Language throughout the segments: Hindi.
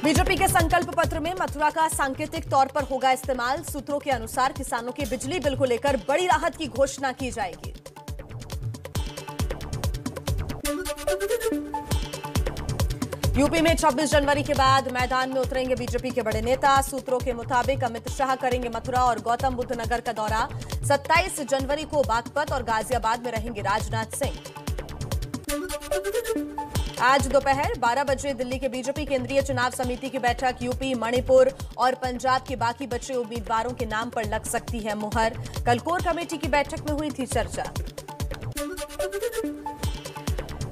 बीजेपी के संकल्प पत्र में मथुरा का सांकेतिक तौर पर होगा इस्तेमाल। सूत्रों के अनुसार किसानों के बिजली बिल को लेकर बड़ी राहत की घोषणा की जाएगी। यूपी में 26 जनवरी के बाद मैदान में उतरेंगे बीजेपी के बड़े नेता। सूत्रों के मुताबिक अमित शाह करेंगे मथुरा और गौतम बुद्ध नगर का दौरा। 27 जनवरी को बागपत और गाजियाबाद में रहेंगे राजनाथ सिंह। आज दोपहर 12 बजे दिल्ली के बीजेपी केंद्रीय चुनाव समिति की बैठक। यूपी, मणिपुर और पंजाब के बाकी बचे उम्मीदवारों के नाम पर लग सकती है मुहर। कल कोर कमेटी की बैठक में हुई थी चर्चा।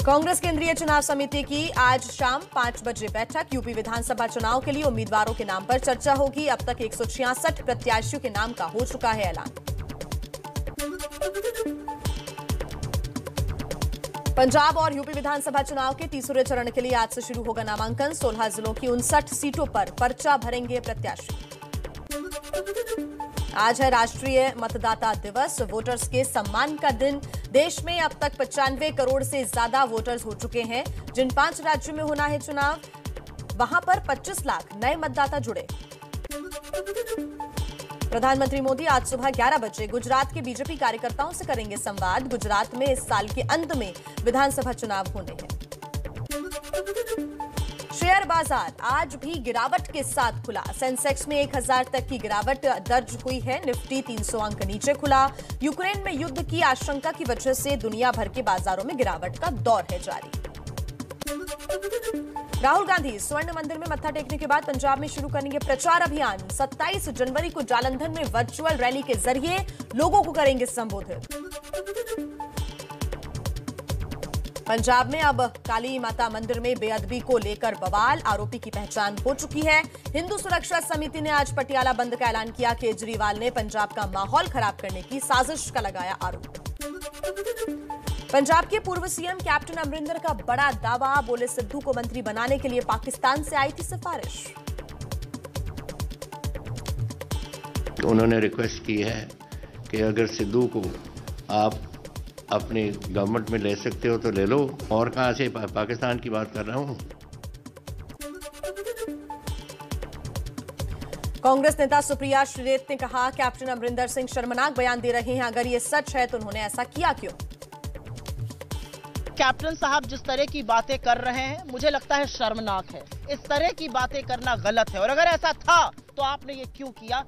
कांग्रेस केंद्रीय चुनाव समिति की आज शाम 5 बजे बैठक। यूपी विधानसभा चुनाव के लिए उम्मीदवारों के नाम पर चर्चा होगी। अब तक 166 प्रत्याशियों के नाम का हो चुका है ऐलान। पंजाब और यूपी विधानसभा चुनाव के तीसरे चरण के लिए आज से शुरू होगा नामांकन। 16 जिलों की 59 सीटों पर पर्चा भरेंगे प्रत्याशी। आज है राष्ट्रीय मतदाता दिवस, वोटर्स के सम्मान का दिन। देश में अब तक 95 करोड़ से ज्यादा वोटर्स हो चुके हैं। जिन 5 राज्यों में होना है चुनाव, वहां पर 25 लाख नए मतदाता जुड़े। प्रधानमंत्री मोदी आज सुबह 11 बजे गुजरात के बीजेपी कार्यकर्ताओं से करेंगे संवाद। गुजरात में इस साल के अंत में विधानसभा चुनाव होने हैं। शेयर बाजार आज भी गिरावट के साथ खुला। सेंसेक्स में 1000 तक की गिरावट दर्ज हुई है। निफ्टी 300 अंक नीचे खुला। यूक्रेन में युद्ध की आशंका की वजह से दुनिया भर के बाजारों में गिरावट का दौर है जारी। राहुल गांधी स्वर्ण मंदिर में मत्था टेकने के बाद पंजाब में शुरू करेंगे प्रचार अभियान। 27 जनवरी को जालंधर में वर्चुअल रैली के जरिए लोगों को करेंगे संबोधित। पंजाब में अब काली माता मंदिर में बेअदबी को लेकर बवाल। आरोपी की पहचान हो चुकी है। हिंदू सुरक्षा समिति ने आज पटियाला बंद का ऐलान किया। केजरीवाल ने पंजाब का माहौल खराब करने की साजिश का लगाया आरोप। पंजाब के पूर्व सीएम कैप्टन अमरिंदर का बड़ा दावा। बोले सिद्धू को मंत्री बनाने के लिए पाकिस्तान से आई थी सिफारिश। उन्होंने रिक्वेस्ट की है कि अगर सिद्धू को आप अपनी गवर्नमेंट में ले सकते हो तो ले लो, और कहां से पाकिस्तान की बात कर रहा हूं। कांग्रेस नेता सुप्रिया श्रीनेत ने कहा कैप्टन अमरिंदर सिंह शर्मनाक बयान दे रहे हैं। अगर ये सच है तो उन्होंने ऐसा किया क्यों? कैप्टन साहब जिस तरह की बातें कर रहे हैं मुझे लगता है शर्मनाक है। इस तरह की बातें करना गलत है, और अगर ऐसा था तो आपने ये क्यों किया?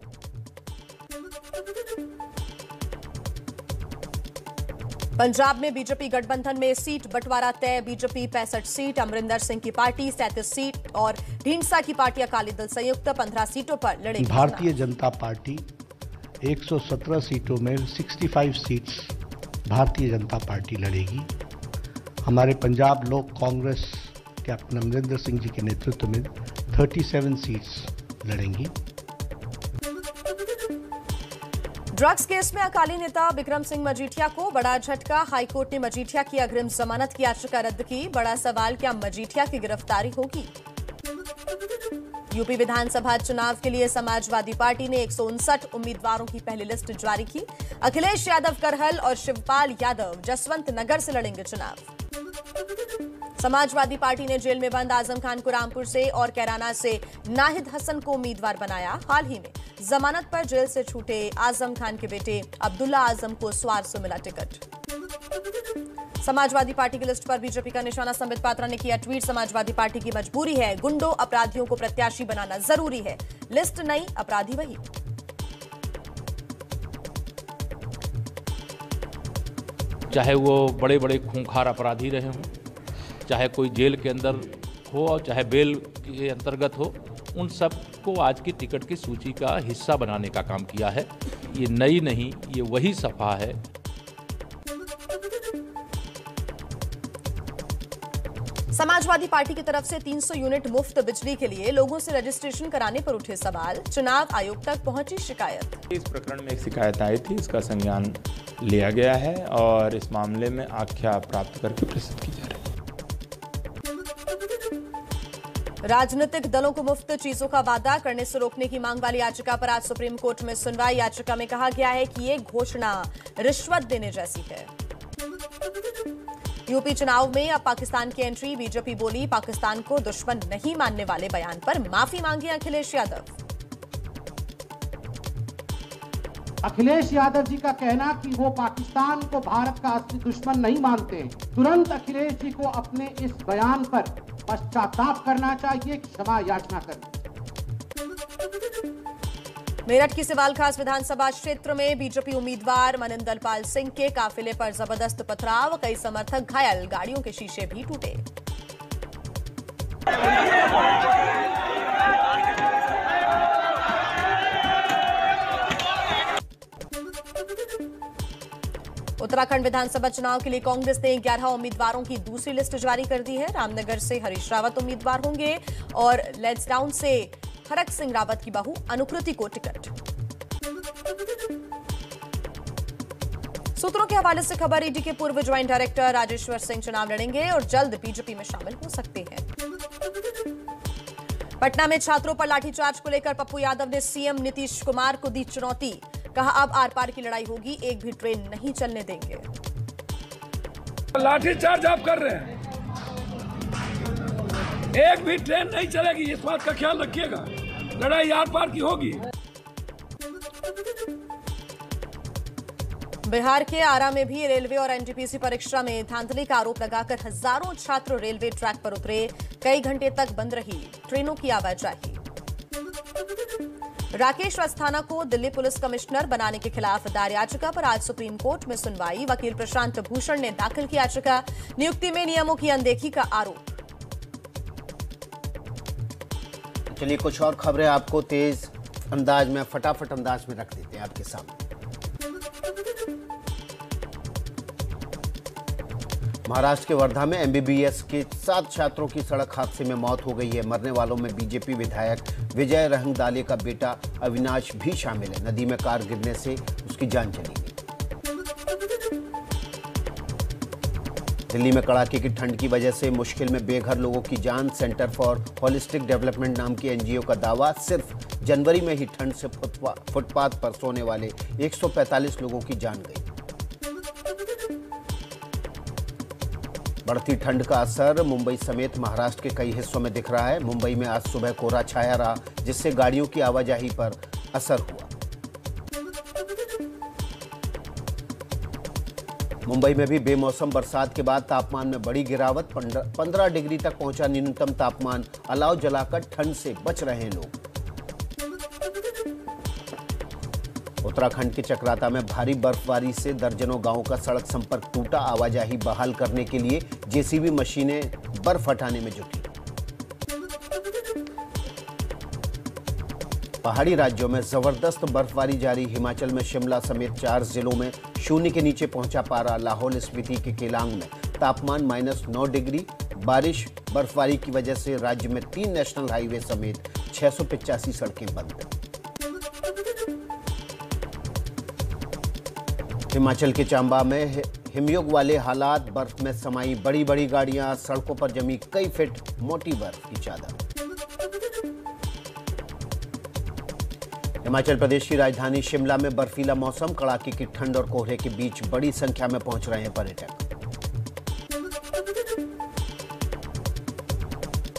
पंजाब में बीजेपी गठबंधन में सीट बंटवारा तय। बीजेपी 65 सीट, अमरिंदर सिंह की पार्टी 37 सीट और ढींढसा की पार्टी अकाली दल संयुक्त 15 सीटों पर लड़ेगी। भारतीय जनता पार्टी 117 सीटों में 65 सीट्स भारतीय जनता पार्टी लड़ेगी। हमारे पंजाब लोक कांग्रेस कैप्टन अमरिंदर सिंह जी के नेतृत्व में 37 सीट्स लड़ेंगी। ड्रग्स केस में अकाली नेता विक्रम सिंह मजीठिया को बड़ा झटका। हाईकोर्ट ने मजीठिया की अग्रिम जमानत की याचिका रद्द की। बड़ा सवाल, क्या मजीठिया की गिरफ्तारी होगी? यूपी विधानसभा चुनाव के लिए समाजवादी पार्टी ने 159 उम्मीदवारों की पहली लिस्ट जारी की। अखिलेश यादव करहल और शिवपाल यादव जसवंत नगर से लड़ेंगे चुनाव। समाजवादी पार्टी ने जेल में बंद आजम खान को रामपुर से और कैराना से नाहिद हसन को उम्मीदवार बनाया। हाल ही में जमानत पर जेल से छूटे आजम खान के बेटे अब्दुल्ला आजम को स्वार से मिला टिकट। समाजवादी पार्टी की लिस्ट पर बीजेपी का निशाना। संबित पात्रा ने किया ट्वीट, समाजवादी पार्टी की मजबूरी है, गुंडों अपराधियों को प्रत्याशी बनाना जरूरी है। लिस्ट नई, अपराधी वही। चाहे वो बड़े बड़े खूंखार अपराधी रहे हों, चाहे कोई जेल के अंदर हो और चाहे बेल के अंतर्गत हो, उन सब को आज की टिकट की सूची का हिस्सा बनाने का काम किया है। ये नई नहीं, ये वही सफा है। समाजवादी पार्टी की तरफ से 300 यूनिट मुफ्त बिजली के लिए लोगों से रजिस्ट्रेशन कराने पर उठे सवाल। चुनाव आयोग तक पहुंची शिकायत। इस प्रकरण में एक शिकायत आई थी, इसका संज्ञान लिया गया है और इस मामले में आख्या प्राप्त करके प्रस्तुत की जा रही है। राजनीतिक दलों को मुफ्त चीजों का वादा करने से रोकने की मांग वाली याचिका पर आज सुप्रीम कोर्ट में सुनवाई। याचिका में कहा गया है कि ये घोषणा रिश्वत देने जैसी है। यूपी चुनाव में अब पाकिस्तान की एंट्री। बीजेपी बोली पाकिस्तान को दुश्मन नहीं मानने वाले बयान पर माफी मांगी अखिलेश यादव। अखिलेश यादव जी का कहना कि वो पाकिस्तान को भारत का असली दुश्मन नहीं मानते, तुरंत अखिलेश जी को अपने इस बयान पर पश्चाताप करना चाहिए, क्षमा याचना करनी। मेरठ की सिवाल खास विधानसभा क्षेत्र में बीजेपी उम्मीदवार मनिंदर पाल सिंह के काफिले पर जबरदस्त पथराव, कई समर्थक घायल, गाड़ियों के शीशे भी टूटे। उत्तराखंड विधानसभा चुनाव के लिए कांग्रेस ने 11 उम्मीदवारों की दूसरी लिस्ट जारी कर दी है। रामनगर से हरीश रावत उम्मीदवार होंगे और लेड्सडाउन से हरक सिंह रावत की बहू अनुकृति को टिकट। सूत्रों के हवाले से खबर, ईडी के पूर्व ज्वाइंट डायरेक्टर राजेश्वर सिंह चुनाव लड़ेंगे और जल्द बीजेपी में शामिल हो सकते हैं। पटना में छात्रों पर लाठीचार्ज को लेकर पप्पू यादव ने सीएम नीतीश कुमार को दी चुनौती, कहा अब आर पार की लड़ाई होगी, एक भी ट्रेन नहीं चलने देंगे। लाठीचार्ज आप कर रहे हैं, एक भी ट्रेन नहीं चलेगी, इस बात का ख्याल रखिएगा, लड़ाई आर पार की होगी। बिहार के आरा में भी रेलवे और एनटीपीसी परीक्षा में धांधली का आरोप लगाकर हजारों छात्र रेलवे ट्रैक पर उतरे, कई घंटे तक बंद रही ट्रेनों की आवाजाही। राकेश अस्थाना को दिल्ली पुलिस कमिश्नर बनाने के खिलाफ दायर याचिका पर आज सुप्रीम कोर्ट में सुनवाई। वकील प्रशांत भूषण ने दाखिल की याचिका, नियुक्ति में नियमों की अनदेखी का आरोप। चलिए कुछ और खबरें आपको तेज अंदाज में, फटाफट अंदाज में रख देते हैं आपके सामने। महाराष्ट्र के वर्धा में एमबीबीएस के 7 छात्रों की सड़क हादसे में मौत हो गई है। मरने वालों में बीजेपी विधायक विजय रहंगदाले का बेटा अविनाश भी शामिल है। नदी में कार गिरने से उसकी जान चली गई। दिल्ली में कड़ाके की ठंड की वजह से मुश्किल में बेघर लोगों की जान। सेंटर फॉर होलिस्टिक डेवलपमेंट नाम की एनजीओ का दावा, सिर्फ जनवरी में ही ठंड से फुटपाथ पर सोने वाले 145 लोगों की जान गई। बढ़ती ठंड का असर मुंबई समेत महाराष्ट्र के कई हिस्सों में दिख रहा है। मुंबई में आज सुबह कोहरा छाया रहा, जिससे गाड़ियों की आवाजाही पर असर हुआ। मुंबई में भी बेमौसम बरसात के बाद तापमान में बड़ी गिरावट, 15 डिग्री तक पहुंचा न्यूनतम तापमान। अलाव जलाकर ठंड से बच रहे हैं लोग। उत्तराखंड के चकराता में भारी बर्फबारी से दर्जनों गांवों का सड़क संपर्क टूटा। आवाजाही बहाल करने के लिए जेसीबी मशीनें बर्फ हटाने में जुटी। पहाड़ी राज्यों में जबरदस्त बर्फबारी जारी। हिमाचल में शिमला समेत 4 जिलों में शून्य के नीचे पहुंचा पारा। लाहौल स्पीति के केलांग में तापमान -9 डिग्री। बारिश बर्फबारी की वजह से राज्य में 3 नेशनल हाईवे समेत 685 सड़कें बंद। हिमाचल के चंबा में हिमयुग वाले हालात, बर्फ में समाई बड़ी बड़ी गाड़ियां, सड़कों पर जमी कई फीट मोटी बर्फ की चादर। हिमाचल प्रदेश की राजधानी शिमला में बर्फीला मौसम, कड़ाके की ठंड और कोहरे के बीच बड़ी संख्या में पहुंच रहे हैं पर्यटक।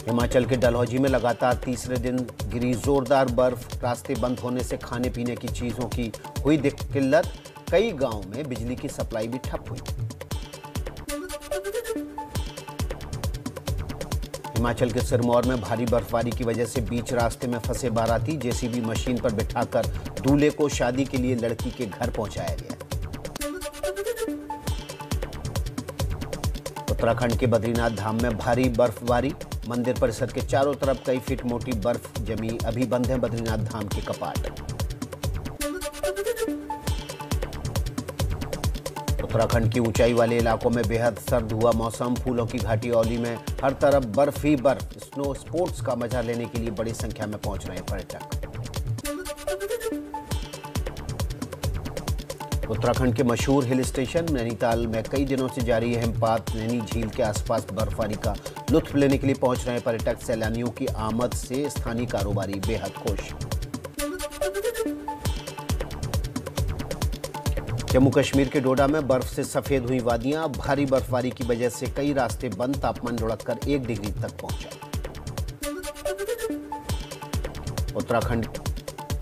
हिमाचल के डलहौजी में लगातार तीसरे दिन गिरी जोरदार बर्फ। रास्ते बंद होने से खाने पीने की चीजों की हुई किल्लत। कई गांवों में बिजली की सप्लाई भी ठप हुई। हिमाचल के सिरमौर में भारी बर्फबारी की वजह से बीच रास्ते में फंसे बाराती जेसीबी मशीन पर बिठाकर दूल्हे को शादी के लिए लड़की के घर पहुंचाया गया। उत्तराखंड के बद्रीनाथ धाम में भारी बर्फबारी। मंदिर परिसर के चारों तरफ कई फीट मोटी बर्फ जमी। अभी बंद है बद्रीनाथ धाम के कपाट। उत्तराखंड की ऊंचाई वाले इलाकों में बेहद सर्द हुआ मौसम। फूलों की घाटी औली में हर तरफ बर्फ ही बर्फ। स्नो स्पोर्ट्स का मजा लेने के लिए बड़ी संख्या में पहुंच रहे हैं पर्यटक। उत्तराखंड के मशहूर हिल स्टेशन नैनीताल में कई दिनों से जारी है हिमपात। नैनी झील के आसपास बर्फबारी का लुत्फ लेने के लिए पहुंच रहे हैं पर्यटक। सैलानियों की आमद से स्थानीय कारोबारी बेहद खुश। जम्मू कश्मीर के डोडा में बर्फ से सफेद हुई वादियां। भारी बर्फबारी की वजह से कई रास्ते बंद। तापमान लुढ़ककर 1 डिग्री तक पहुंचा।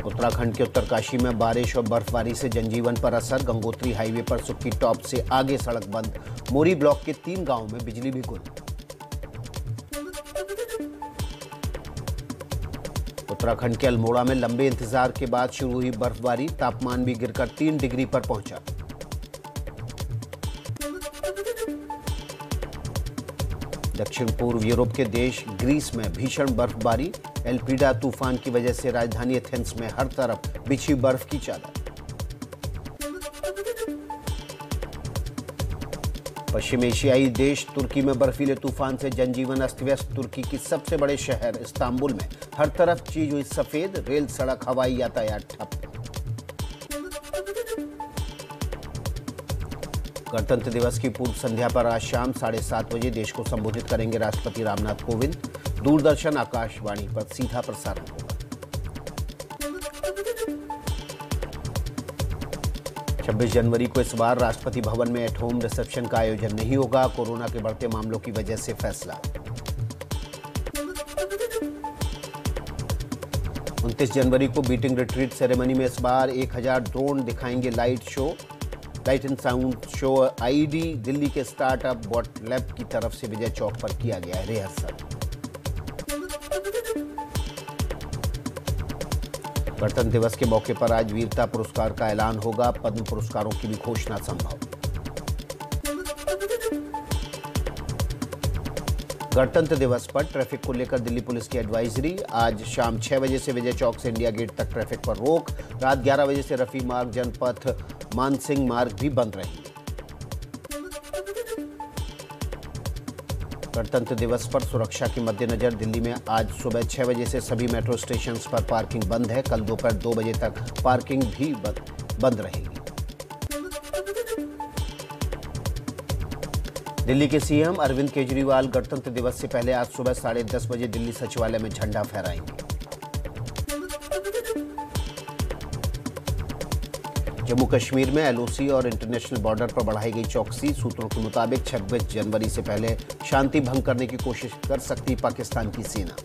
उत्तराखंड के उत्तरकाशी में बारिश और बर्फबारी से जनजीवन पर असर। गंगोत्री हाईवे पर सुक्की टॉप से आगे सड़क बंद। मोरी ब्लॉक के 3 गांवों में बिजली भी गुल। उत्तराखंड के अल्मोड़ा में लंबे इंतजार के बाद शुरू हुई बर्फबारी। तापमान भी गिरकर 3 डिग्री पर पहुंचा। दक्षिण पूर्व यूरोप के देश ग्रीस में भीषण बर्फबारी। एल्पीडा तूफान की वजह से राजधानी एथेंस में हर तरफ बिछी बर्फ की चादर। पश्चिम एशियाई देश तुर्की में बर्फीले तूफान से जनजीवन अस्त व्यस्त। तुर्की की सबसे बड़े शहर इस्तांबुल में हर तरफ चीज हुई सफेद। रेल, सड़क, हवाई यातायात ठप। गणतंत्र दिवस की पूर्व संध्या पर आज शाम 7:30 बजे देश को संबोधित करेंगे राष्ट्रपति रामनाथ कोविंद। दूरदर्शन, आकाशवाणी पर सीधा प्रसारण होगा। 26 जनवरी को इस बार राष्ट्रपति भवन में एट होम रिसेप्शन का आयोजन नहीं होगा। कोरोना के बढ़ते मामलों की वजह से फैसला। 29 जनवरी को बीटिंग रिट्रीट सेरेमनी में इस बार 1000 ड्रोन दिखाएंगे light and sound show. ID Delhi के स्टार्टअप बॉट लैब की तरफ से विजय चौक पर किया गया है रिहर्सल। गणतंत्र दिवस के मौके पर आज वीरता पुरस्कार का ऐलान होगा। पद्म पुरस्कारों की भी घोषणा संभव। गणतंत्र दिवस पर ट्रैफिक को लेकर दिल्ली पुलिस की एडवाइजरी। आज शाम 6 बजे से विजय चौक से इंडिया गेट तक ट्रैफिक पर रोक। रात 11 बजे से रफी मार्ग, जनपथ, मानसिंह मार्ग भी बंद रहेंगे। गणतंत्र दिवस पर सुरक्षा के मद्देनजर दिल्ली में आज सुबह 6 बजे से सभी मेट्रो स्टेशन पर पार्किंग बंद है। कल दोपहर 2 बजे तक पार्किंग भी बंद रहेगी। दिल्ली के सीएम अरविंद केजरीवाल गणतंत्र दिवस से पहले आज सुबह 10:30 बजे दिल्ली सचिवालय में झंडा फहराएंगे। जम्मू कश्मीर में एलओसी और इंटरनेशनल बॉर्डर पर बढ़ाई गई चौकसी। सूत्रों के मुताबिक 26 जनवरी से पहले शांति भंग करने की कोशिश कर सकती पाकिस्तान की सेना।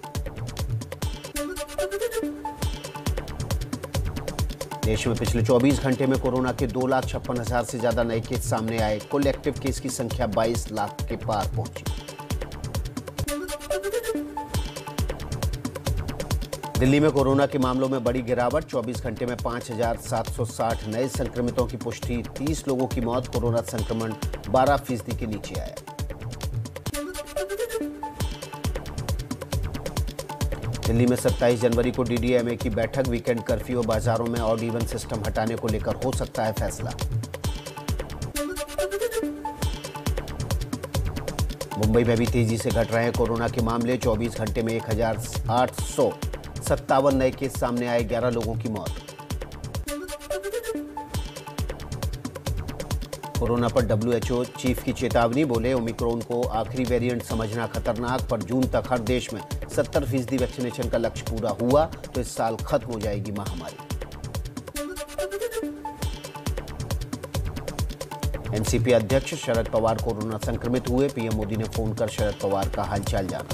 देश में पिछले 24 घंटे में कोरोना के 2,56,000 से ज्यादा नए केस सामने आए। कुल एक्टिव केस की संख्या 22 लाख के पार पहुंची। दिल्ली में कोरोना के मामलों में बड़ी गिरावट। 24 घंटे में 5,760 नए संक्रमितों की पुष्टि। 30 लोगों की मौत। कोरोना संक्रमण 12% के नीचे आया। दिल्ली में 27 जनवरी को डीडीएमए की बैठक। वीकेंड कर्फ्यू और बाजारों में ऑड इवन सिस्टम हटाने को लेकर हो सकता है फैसला। मुंबई में भी तेजी से घट रहे हैं कोरोना के मामले। 24 घंटे में 1,857 नए केस सामने आए। 11 लोगों की मौत। कोरोना पर डब्ल्यूएचओ चीफ की चेतावनी। बोले ओमिक्रॉन को आखिरी वेरिएंट समझना खतरनाक, पर जून तक हर देश में 70% वैक्सीनेशन का लक्ष्य पूरा हुआ तो इस साल खत्म हो जाएगी महामारी। एनसीपी अध्यक्ष शरद पवार कोरोना संक्रमित हुए। पीएम मोदी ने फोन कर शरद पवार का हालचाल जाना।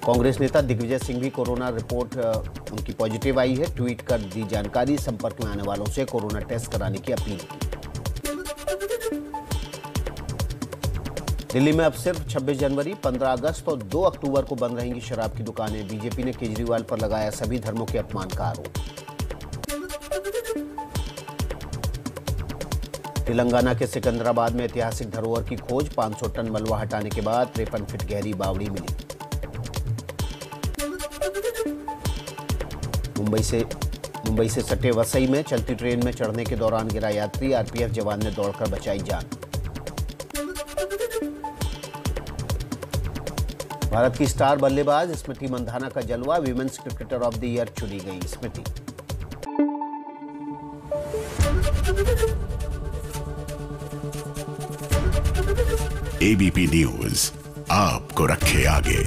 कांग्रेस नेता दिग्विजय सिंह भी कोरोना रिपोर्ट उनकी पॉजिटिव आई है। ट्वीट कर दी जानकारी। संपर्क में आने वालों से कोरोना टेस्ट कराने की अपील की। दिल्ली में अब सिर्फ 26 जनवरी, 15 अगस्त और 2 अक्टूबर को बंद रहेंगी शराब की दुकानें। बीजेपी ने केजरीवाल पर लगाया सभी धर्मों के अपमान का आरोप। तेलंगाना के सिकंदराबाद में ऐतिहासिक धरोहर की खोज। 500 टन मलबा हटाने के बाद 53 फीट गहरी बावड़ी मिली। मुंबई से सटे वसई में चलती ट्रेन में चढ़ने के दौरान गिरा यात्री। आरपीएफ जवान ने दौड़कर बचाई जान। भारत की स्टार बल्लेबाज स्मृति मंधाना का जलवा। Women's cricketer of the year चुनी गई स्मृति। एबीपी न्यूज आपको रखे आगे।